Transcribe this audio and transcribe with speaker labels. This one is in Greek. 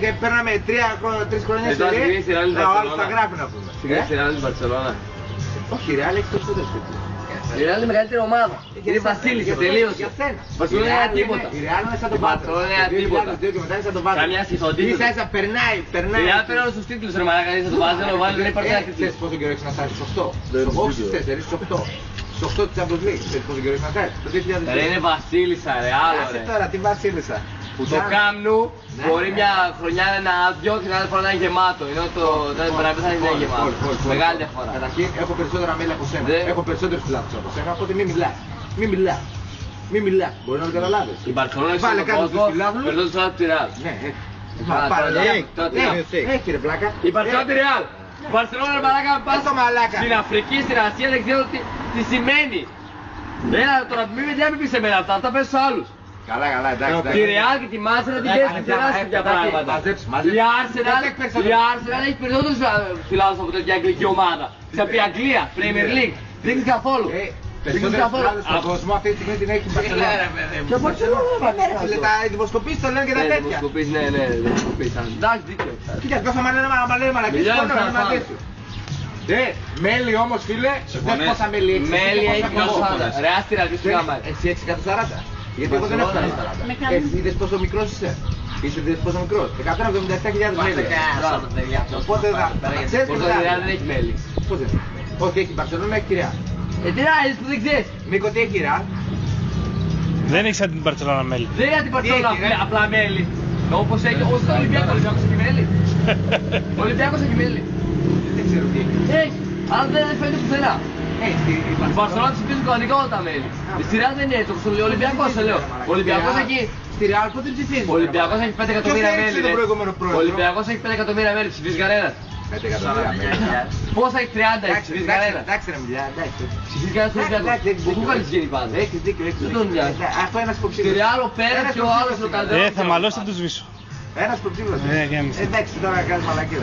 Speaker 1: Και παίρναμε 3 χρόνια στη Ρεάλ, ο άλλος τα γράφει να πούμε.
Speaker 2: Συγκρίνεις τη Ρεάλ της Μπαρτσελώνα.
Speaker 1: Όχι, η Ρεάλ έχει περισσότερες τίτλους.
Speaker 2: Η Ρεάλ είναι η μεγαλύτερη ομάδα. Είναι βασίλισσα, τελείωσε. Η Μπαρτσελώνα είναι τίποτα.
Speaker 1: Η Ρεάλ είναι σαν τον Πάτρο.
Speaker 2: Καμιά συγχωτή.
Speaker 1: Ίσα-ίσα περνάει.
Speaker 2: Η Ρεάλ παίρνει όλους τους τίτλους, ρε μαλάκα, είσαι το βάζει, να βάλει, δεν υπάρχει ένα τίτλο.
Speaker 1: Ξέρεις πόσο καιρό έχεις να φτάσεις, 8. Όχι στις 4, στις 8. Στις 8 της Champions League. Ξέρεις πόσο καιρό έχεις να φτάσεις, το 2002.
Speaker 2: Ρε είναι βασίλισσα, ρε, άλλο ρε.
Speaker 1: Τώρα, τι βασίλισσα.
Speaker 2: Το Κάμνου μπορεί μια χρονιά να είναι άδειο και την άλλη φορά να είναι γεμάτο. Ενώ το τραπέζι θα είναι γεμάτο. Μεγάλη διαφορά.
Speaker 1: Καταρχήν έχω περισσότερα μέλη από σένα. Έχω περισσότερους φιλάθλους από σένα, οπότε μην μιλάς. Μην μιλάς. Μην μιλάς. Μπορεί να το καταλάβεις.
Speaker 2: Η Μπαρτσελώνα έχει στον κόσμο περισσότερους από τη Ρεάλ.
Speaker 1: Ναι, έχει ρε πλάκα.
Speaker 2: Η Μπαρτσελώνα τη Ρεάλ. Η Μπαρτσελώνα ρε μαλάκα πας στην Αφρική, στην Ασία, δεν ξέρω τι σημαίνει. Έλα τώρα μην με πεις εμένα αυτά, αυτά πες στους άλλους.
Speaker 1: Καλά, εντάξει.
Speaker 2: Τη Real και τη Manchester την πέσει την τεράστια για πράγματα. Η Arsenal έχει περισσότερους φιλάθλους από τέτοια αγγλική ομάδα. Σε η Αγγλία, Premier League, δεν έχει καθόλου.
Speaker 1: Περισσότερους φιλάθλους στον κόσμο αυτή τη στιγμή την έχει η Μπαρτσελώνα.
Speaker 2: Και η Μπαρτσελώνα
Speaker 1: τα δημοσκοπήσεις το λένε και τα τέτοια.
Speaker 2: Δημοσκοπήσεις, ναι, δημοσκοπήσεις. Εντάξει, δίκιο.
Speaker 1: Κοίτα, ποιος θα μα λέει μαλακίες, πόνο να μα δέσει. Μέλη όμως φίλε, δεν πόσα μέλη έχεις.
Speaker 2: Μέλη έχει πιο 40. Ρε άστηρα, τι σου γάμα.
Speaker 1: Εσύ έχεις 140. Γιατί εγώ δεν έχω 140. Εσύ είδες πόσο μικρός είσαι. Είδες πόσο μικρός. 177.000 μέλη. Οπότε ξέρεις
Speaker 2: πως η Real δεν έχει μέλη.
Speaker 1: Πώς δεν έχει. Όχι, έχει η Μπαρτσελώνα, έχει η Real.
Speaker 2: Τι ράζεις που δεν ξέρεις.
Speaker 1: Μίκο, τι έχει η Real.
Speaker 3: Δεν έχει σαν την Μπαρτσελώνα μέλη.
Speaker 2: Δεν έχει την Μπαρτσελώνα απλά μέλη. Όπως έχει, όπως το Ολυμπιακό, ο Ολυμπιακός έχει μέλη. Ο Ολυμπιακός έχει μέλη.
Speaker 1: Δεν ξέρω τι έχει.
Speaker 2: Έχει, αλλά δεν φαίνεται πουθενά. Η Μπαρτσελώνα ψηφίζουν κανονικά όλα τα μέλη. Στη Real δεν είναι έτσι, όπως ο Ολυμπιακός σε λέω. Ο Ολυμπιακός έχει...
Speaker 1: Στη Real πότε ψηφίζει.
Speaker 2: Ο Ολυμπιακός έχει 5 εκατομμύρια μέλη. Ο Ολυμπιακός έχει 5 εκατομμύρια μέλη, ψηφίζει κανένας.
Speaker 1: 5 εκατομμύρια μέλη.
Speaker 2: Πόσα έχει 30, έχει ψηφίζει κανένας.
Speaker 1: Εντάξει ρε μιλιά, εντάξει.
Speaker 2: Ψηφίζει κανένας στον Ολυμπιακό. Πού καλείς γίνει πάντα.
Speaker 1: Έχεις δίκιο, έχεις
Speaker 2: Δεν τον νοιάζει.
Speaker 1: Αυτό ένας
Speaker 2: Στη
Speaker 1: υποψήφιος.
Speaker 2: Real ο Πέρας και ο άλλος ο Καλδερός.
Speaker 3: Θα μαλώσει να τους σβήσω.
Speaker 1: Ένας υποψήφιος. Εντάξει τώρα κάνεις μαλακίες.